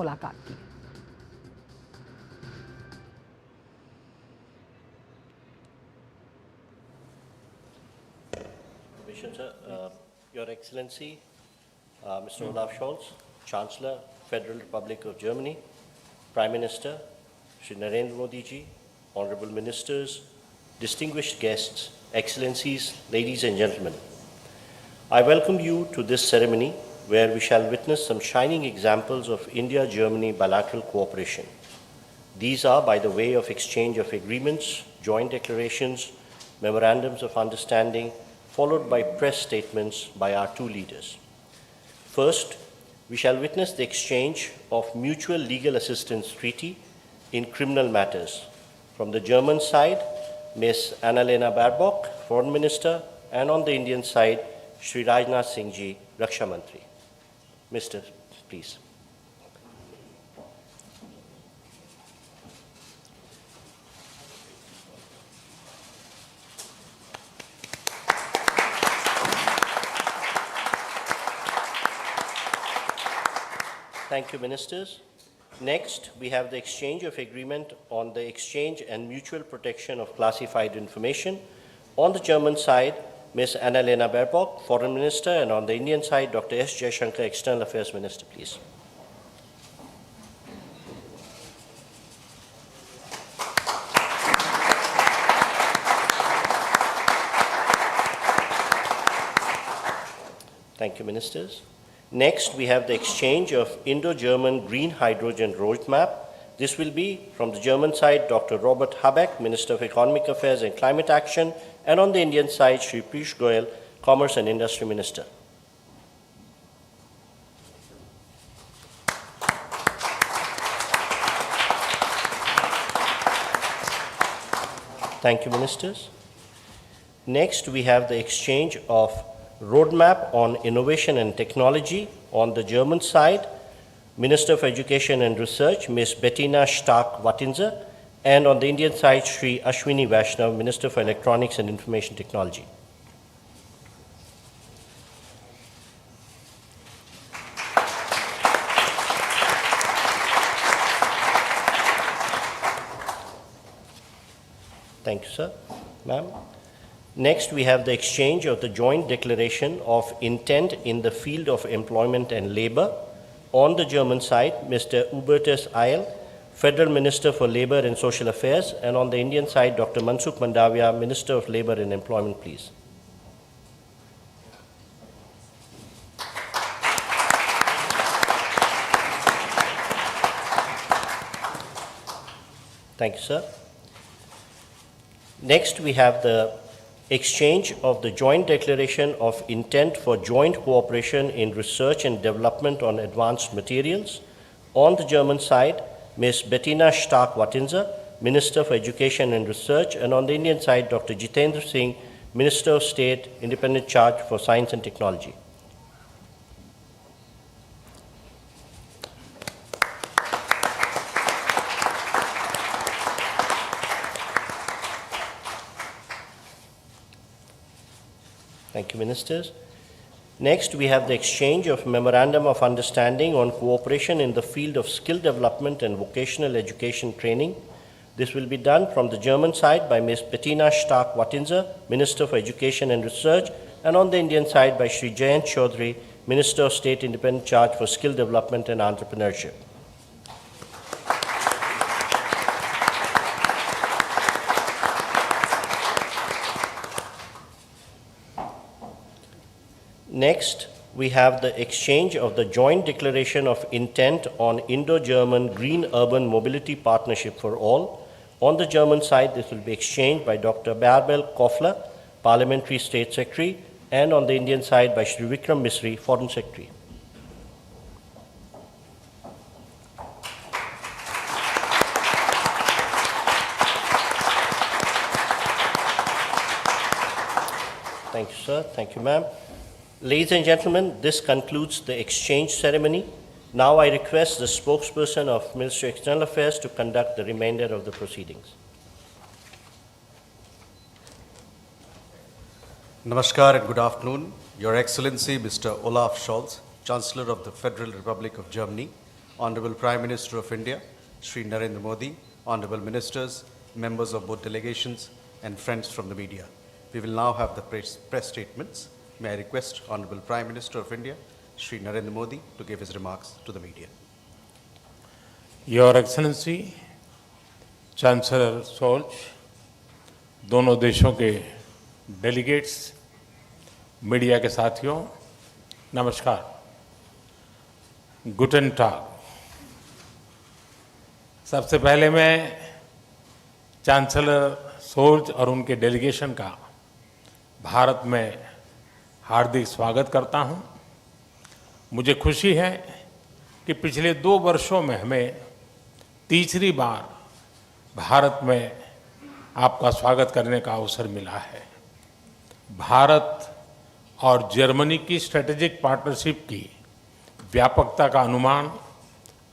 मुलाकात की। Your Excellency, Mr. Olaf Scholz, Chancellor, Federal Republic of Germany, Prime Minister, Shri Narendra Modi ji, Honorable Ministers, distinguished guests, Excellencies, ladies and gentlemen. I welcome you to this ceremony where we shall witness some shining examples of India-Germany bilateral cooperation. These are by the way of exchange of agreements, joint declarations, memorandums of understanding, followed by press statements by our two leaders. First, we shall witness the exchange of mutual legal assistance treaty in criminal matters. From the German side, Ms. Annalena Baerbock, Foreign Minister, and on the Indian side, Shri Rajnath Singh ji, Raksha Mantri. Mr. Please. Thank you, Ministers. Next, we have the exchange of agreement on the exchange and mutual protection of classified information. On the German side, Ms. Annalena Baerbock, Foreign Minister, and on the Indian side, Dr. S. Jaishankar, External Affairs Minister, please. Thank you, Ministers. Next, we have the exchange of Indo-German Green Hydrogen Roadmap. This will be from the German side, Dr. Robert Habeck, Minister of Economic Affairs and Climate Action, and on the Indian side, Shri Piyush Goyal, Commerce and Industry Minister. Thank you, Ministers. Next, we have the exchange of Roadmap on Innovation and Technology. On the German side, Minister of Education and Research, Ms. Bettina Stark-Wattinser, and on the Indian side, Shri Ashwini Vaishnav, Minister for Electronics and Information Technology. Thank you, sir. Ma'am. Next, we have the exchange of the joint declaration of intent in the field of employment and labor. On the German side, Mr. Hubertus Eil, Federal Minister for Labor and Social Affairs, and on the Indian side, Dr. Mansukh Mandavia, Minister of Labor and Employment, please. Thank you, sir. Next, we have the exchange of the joint declaration of intent for joint cooperation in research and development on advanced materials. On the German side, Ms. Bettina Stark-Wattinser, Minister for Education and Research, and on the Indian side, Dr. Jitendra Singh, Minister of State, Independent Charge for Science and Technology. Thank you, Ministers. Next, we have the exchange of Memorandum of Understanding on cooperation in the field of skill development and vocational education training. This will be done from the German side by Ms. Bettina Stark-Wattinser, Minister for Education and Research, and on the Indian side by Shri Jayant Chaudhary, Minister of State, Independent Charge for Skill Development and Entrepreneurship. Next, we have the exchange of the joint declaration of intent on Indo-German Green Urban Mobility Partnership for All. On the German side, this will be exchanged by Dr. Bärbel Koffler, Parliamentary State Secretary, and on the Indian side by Shri Vikram Misri, Foreign Secretary. Thank you, sir. Thank you, ma'am. Ladies and gentlemen, this concludes the exchange ceremony. Now I request the spokesperson of Ministry of External Affairs to conduct the remainder of the proceedings. Namaskar and good afternoon. Your Excellency, Mr. Olaf Scholz, Chancellor of the Federal Republic of Germany, Honorable Prime Minister of India, Shri Narendra Modi, Honorable Ministers, members of both delegations, and friends from the media. We will now have the press statements. May I request Honorable Prime Minister of India, Shri Narendra Modi, to give his remarks to the media. Your Excellency, Chancellor Scholz, दोनों देशों के delegates, media के साथियों, नमस्कार। गुटन टाग। सबसे पहले मैं chancellor Scholz और उनके डेलीगेशन का भारत में हार्दिक स्वागत करता हूं। मुझे खुशी है कि पिछले 2 वर्षों में हमें तीसरी बार भारत में आपका स्वागत करने का अवसर मिला है। भारत और जर्मनी की स्ट्रेटेजिक पार्टनरशिप की व्यापकता का अनुमान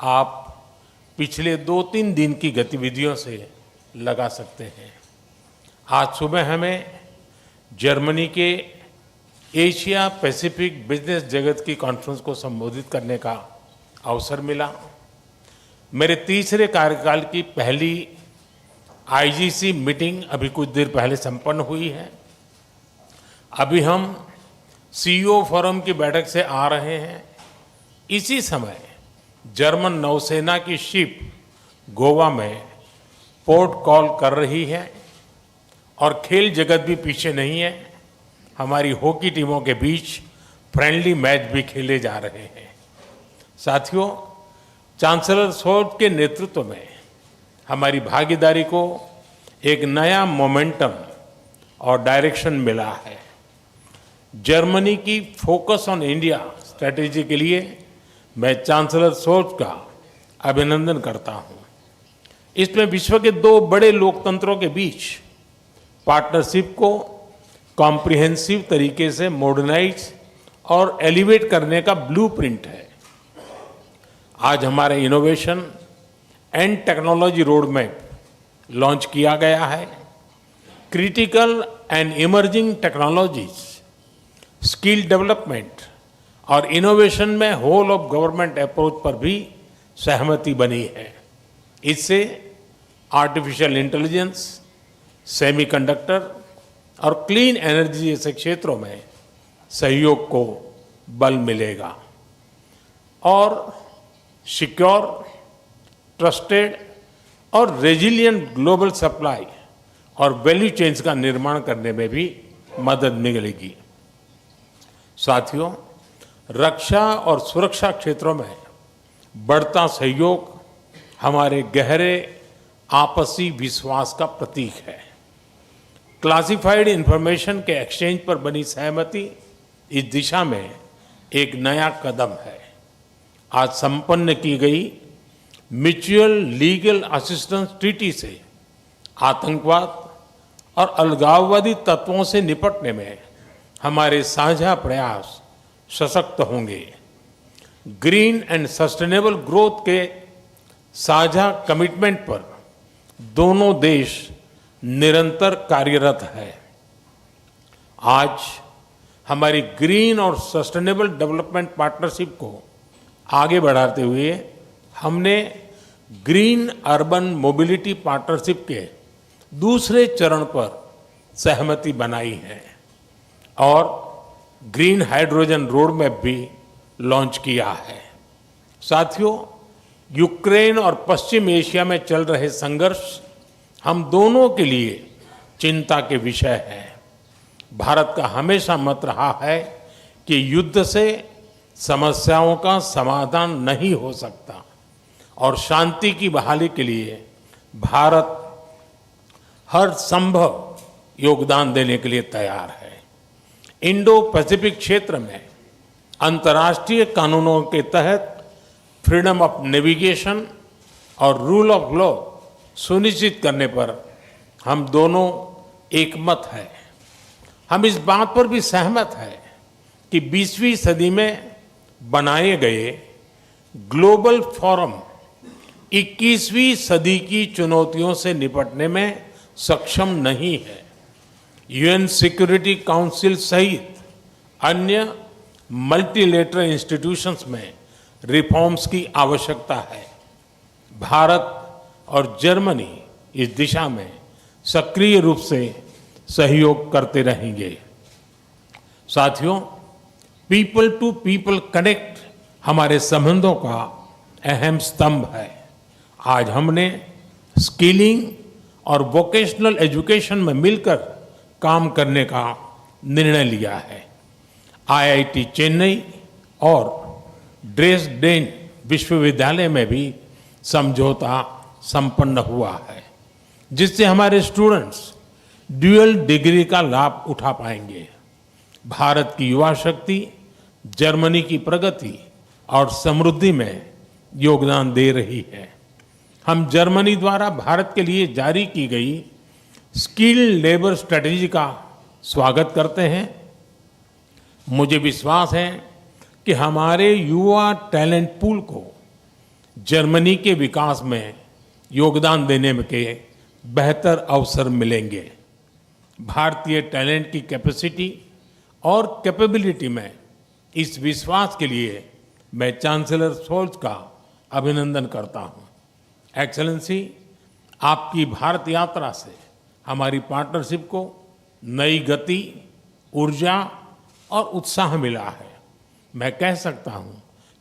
आप पिछले 2-3 दिन की गतिविधियों से लगा सकते हैं। आज सुबह हमें जर्मनी के एशिया पैसिफिक बिजनेस जगत की कॉन्फ्रेंस को संबोधित करने का अवसर मिला। मेरे तीसरे कार्यकाल की पहली आईजीसी मीटिंग अभी कुछ देर पहले संपन्न हुई है। अभी हम सीईओ फोरम की बैठक से आ रहे हैं। इसी समय जर्मन नौसेना की शिप गोवा में पोर्ट कॉल कर रही है और खेल जगत भी पीछे नहीं है। हमारी हॉकी टीमों के बीच फ्रेंडली मैच भी खेले जा रहे हैं। साथियों, चांसलर शोल्ज के नेतृत्व में हमारी भागीदारी को एक नया मोमेंटम और डायरेक्शन मिला है। जर्मनी की फोकस ऑन इंडिया स्ट्रैटेजी के लिए मैं चांसलर शोल्ज का अभिनंदन करता हूं। इसमें विश्व के 2 बड़े लोकतंत्रों के बीच पार्टनरशिप को कॉम्प्रिहेंसिव तरीके से मॉडर्नाइज और एलिवेट करने का ब्लूप्रिंट है। आज हमारे innovation and technology road map launch किया गया है। Critical and emerging technologies, skill development और इनोवेशन में होल ऑफ गवर्नमेंट अप्रोच पर भी सहमति बनी है। इससे आर्टिफिशियल इंटेलिजेंस, सेमीकंडक्टर और क्लीन एनर्जी जैसे क्षेत्रों में सहयोग को बल मिलेगा और सिक्योर, ट्रस्टेड और रेजिलिएंट ग्लोबल सप्लाई और वैल्यू चेन्स का निर्माण करने में भी मदद मिलेगी। साथियों, रक्षा और सुरक्षा क्षेत्रों में बढ़ता सहयोग हमारे गहरे आपसी विश्वास का प्रतीक है। क्लासिफाइड इंफॉर्मेशन के एक्सचेंज पर बनी सहमति इस दिशा में एक नया कदम है। आज संपन्न की गई म्यूचुअल लीगल असिस्टेंस ट्रीटी से आतंकवाद और अलगाववादी तत्वों से निपटने में हमारे साझा प्रयास सशक्त होंगे। ग्रीन एंड सस्टेनेबल ग्रोथ के साझा कमिटमेंट पर दोनों देश निरंतर कार्यरत है। आज हमारी ग्रीन और सस्टेनेबल डेवलपमेंट पार्टनरशिप को आगे बढ़ाते हुए हमने ग्रीन अर्बन मोबिलिटी पार्टनरशिप के दूसरे चरण पर सहमति बनाई है और ग्रीन हाइड्रोजन रोड मैप भी लॉन्च किया है। साथियों, यूक्रेन और पश्चिम एशिया में चल रहे संघर्ष हम दोनों के लिए चिंता के विषय है। भारत का हमेशा मत रहा है कि युद्ध से समस्याओं का समाधान नहीं हो सकता और शांति की बहाली के लिए भारत हर संभव योगदान देने के लिए तैयार है। इंडो पैसिफिक क्षेत्र में अंतर्राष्ट्रीय कानूनों के तहत फ्रीडम ऑफ नेविगेशन और रूल ऑफ लॉ सुनिश्चित करने पर हम दोनों एकमत हैं। हम इस बात पर भी सहमत हैं कि 20वीं सदी में बनाए गए ग्लोबल फोरम 21वीं सदी की चुनौतियों से निपटने में सक्षम नहीं है। यूएन सिक्योरिटी काउंसिल सहित अन्य मल्टीलेटरल इंस्टीट्यूशंस में रिफॉर्म्स की आवश्यकता है। भारत और जर्मनी इस दिशा में सक्रिय रूप से सहयोग करते रहेंगे। साथियों, पीपल टू पीपल कनेक्ट हमारे संबंधों का अहम स्तंभ है। आज हमने स्किलिंग और वोकेशनल एजुकेशन में मिलकर काम करने का निर्णय लिया है। आईआईटी चेन्नई और ड्रेसडेन विश्वविद्यालय में भी समझौता संपन्न हुआ है, जिससे हमारे स्टूडेंट्स ड्यूअल डिग्री का लाभ उठा पाएंगे। भारत की युवा शक्ति जर्मनी की प्रगति और समृद्धि में योगदान दे रही है। हम जर्मनी द्वारा भारत के लिए जारी की गई स्किल्ड लेबर स्ट्रेटेजी का स्वागत करते हैं। मुझे विश्वास है कि हमारे युवा टैलेंट पूल को जर्मनी के विकास में योगदान देने के बेहतर अवसर मिलेंगे। भारतीय टैलेंट की कैपेसिटी और कैपेबिलिटी में इस विश्वास के लिए मैं चांसलर शोल्ज का अभिनंदन करता हूं। एक्सेलेंसी, आपकी भारत यात्रा से हमारी पार्टनरशिप को नई गति, ऊर्जा और उत्साह मिला है। मैं कह सकता हूं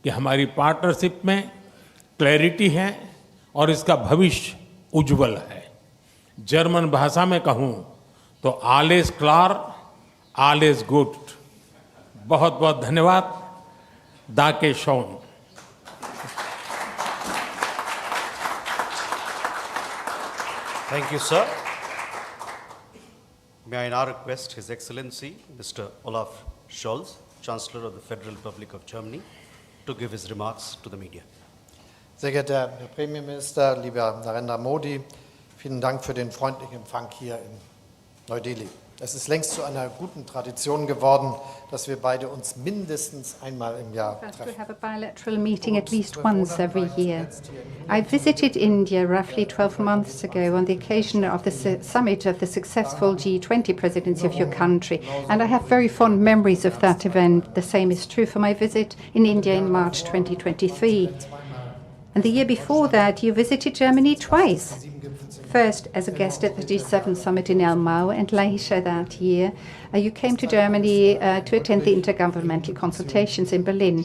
कि हमारी पार्टनरशिप में क्लैरिटी है और इसका भविष्य उज्जवल है। जर्मन भाषा में कहूं तो आलेस क्लार, आलेस गुड। बहुत बहुत धन्यवाद। दाके shown. Thank you, sir. May I now request His Excellency, Mr. Olaf Scholz, Chancellor of the Federal Republic of Germany, to give his remarks to the media. Sehr geehrter Herr Premierminister, lieber Narendra Modi, vielen Dank für den freundlichen Empfang hier in Neu-Delhi. Es ist längst zu einer guten Tradition geworden, dass wir beide uns mindestens einmal im Jahr We treffen. have a bilateral meeting at least once every year. I visited India roughly 12 months ago on the occasion of the summit of the successful G20 presidency of your country, and I have very fond memories of that event. The same is true for my visit in India in March 2023. And the year before that, you visited Germany twice. First as a guest at the G7 summit in Elmau, and later that year you came to Germany to attend the intergovernmental consultations in Berlin.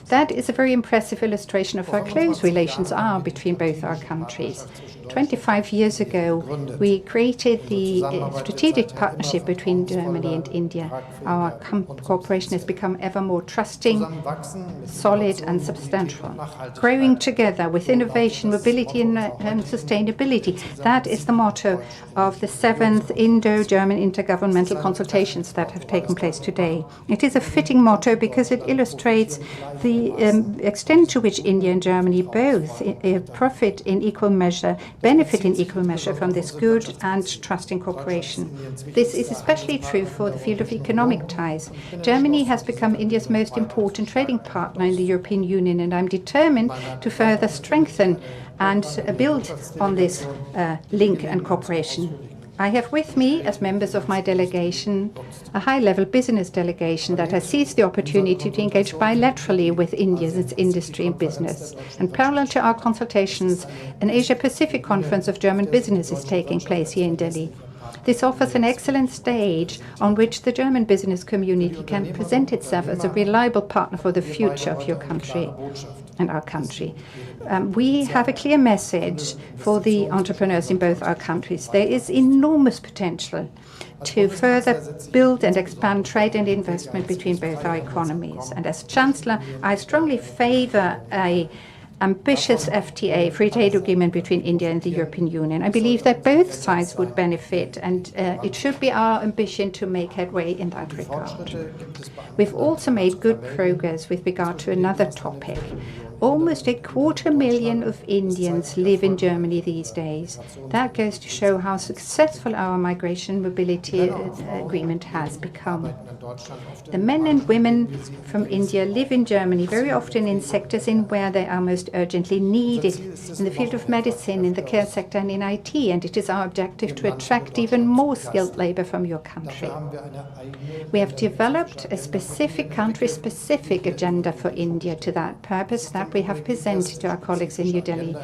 That is a very impressive illustration of how close relations are between both our countries. 25 years ago, we created the strategic partnership between Germany and India. Our cooperation has become ever more trusting, solid and substantial. Growing together with innovation, mobility and sustainability. That is the motto of the 7th Indo-German intergovernmental consultations that have taken place today. It is a fitting motto because it illustrates the extent to which India and Germany both profit in equal measure, benefit in equal measure from this good and trusting cooperation. This is especially true for the field of economic ties. Germany has become India's most important trading partner in the European Union, and I'm determined to further strengthen and build on this link and cooperation. I have with me, as members of my delegation, a high-level business delegation that has seized the opportunity to engage bilaterally with India, its industry and business. And parallel to our consultations, an Asia-Pacific conference of German business is taking place here in Delhi. This offers an excellent stage on which the German business community can present itself as a reliable partner for the future of your country and our country. We have a clear message for the entrepreneurs in both our countries. There is enormous potential to further build and expand trade and investment between both our economies. And as Chancellor, I strongly favor an ambitious FTA, free trade agreement between India and the European Union. I believe that both sides would benefit, and it should be our ambition to make headway in that regard. We've also made good progress with regard to another topic. Almost 250,000 of Indians live in Germany these days. That goes to show how successful our migration mobility agreement has become. The men and women from India live in Germany, very often in sectors in where they are most urgently needed, in the field of medicine, in the care sector and in IT, and it is our objective to attract even more skilled labor from your country. We have developed a specific country-specific agenda for India to that purpose that we have presented to our colleagues in New Delhi.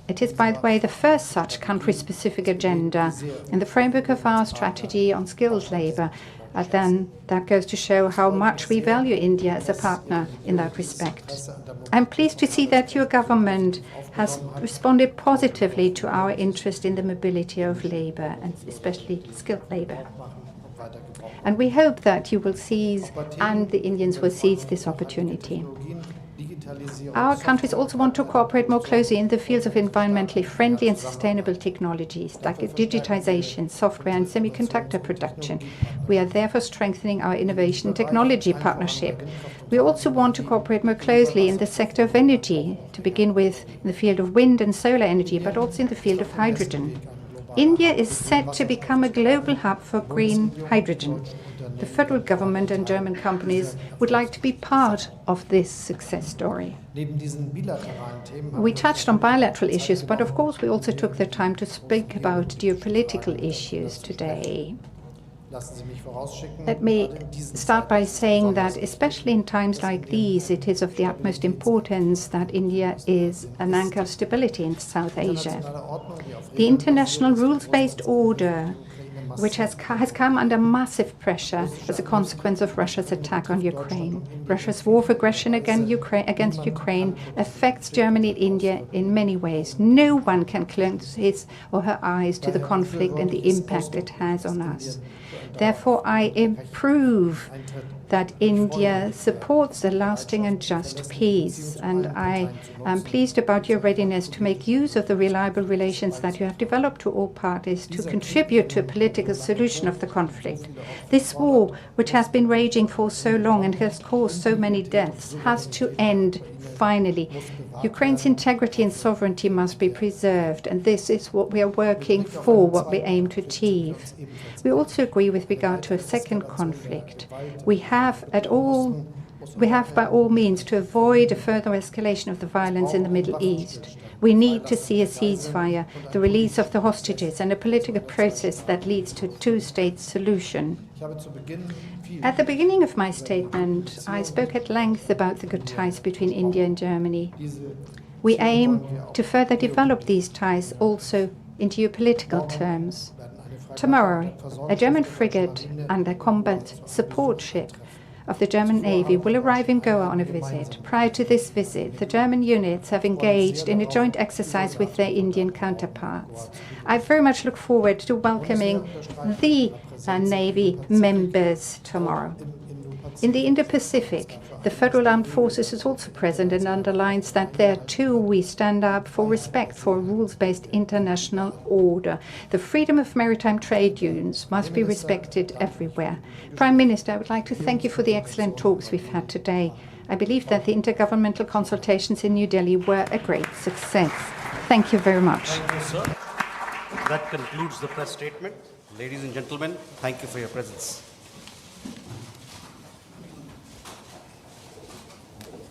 It is, by the way, the first such country-specific agenda in the framework of our strategy on skilled labor. And then that goes to show how much we value India as a partner in that respect. I'm pleased to see that your government has responded positively to our interest in the mobility of labor, and especially skilled labor. And we hope that you will seize, and the Indians will seize this opportunity. Our countries also want to cooperate more closely in the fields of environmentally friendly and sustainable technologies, like digitization, software, and semiconductor production. We are therefore strengthening our innovation technology partnership. We also want to cooperate more closely in the sector of energy, to begin with in the field of wind and solar energy, but also in the field of hydrogen. India is set to become a global hub for green hydrogen. The federal government and German companies would like to be part of this success story. We touched on bilateral issues, but of course we also took the time to speak about geopolitical issues today. Let me start by saying that, especially in times like these, it is of the utmost importance that India is an anchor of stability in South Asia. The international rules-based order, which has come under massive pressure as a consequence of Russia's attack on Ukraine. Russia's war of aggression against Ukraine affects Germany and India in many ways. No one can close his or her eyes to the conflict and the impact it has on us. Therefore, I approve that India supports a lasting and just peace, and I am pleased about your readiness to make use of the reliable relations that you have developed to all parties to contribute to a political solution of the conflict. This war, which has been raging for so long and has caused so many deaths, has to end finally. Ukraine's integrity and sovereignty must be preserved, and this is what we are working for, what we aim to achieve. We also agree with regard to a second conflict. We have by all means to avoid a further escalation of the violence in the Middle East. We need to see a ceasefire, the release of the hostages, and a political process that leads to a two-state solution. At the beginning of my statement, I spoke at length about the good ties between India and Germany. We aim to further develop these ties also in geopolitical terms. Tomorrow, a German frigate and a combat support ship of the German Navy will arrive in Goa on a visit. Prior to this visit, the German units have engaged in a joint exercise with their Indian counterparts. I very much look forward to welcoming the Navy members tomorrow. In the Indo-Pacific, the Federal Armed Forces is also present and underlines that there too we stand up for respect for a rules-based international order. The freedom of maritime trade unions must be respected everywhere. Prime Minister, I would like to thank you for the excellent talks we've had today. I believe that the intergovernmental consultations in New Delhi were a great success. Thank you very much. Thank you, sir. That concludes the press statement. Ladies and gentlemen, thank you for your presence.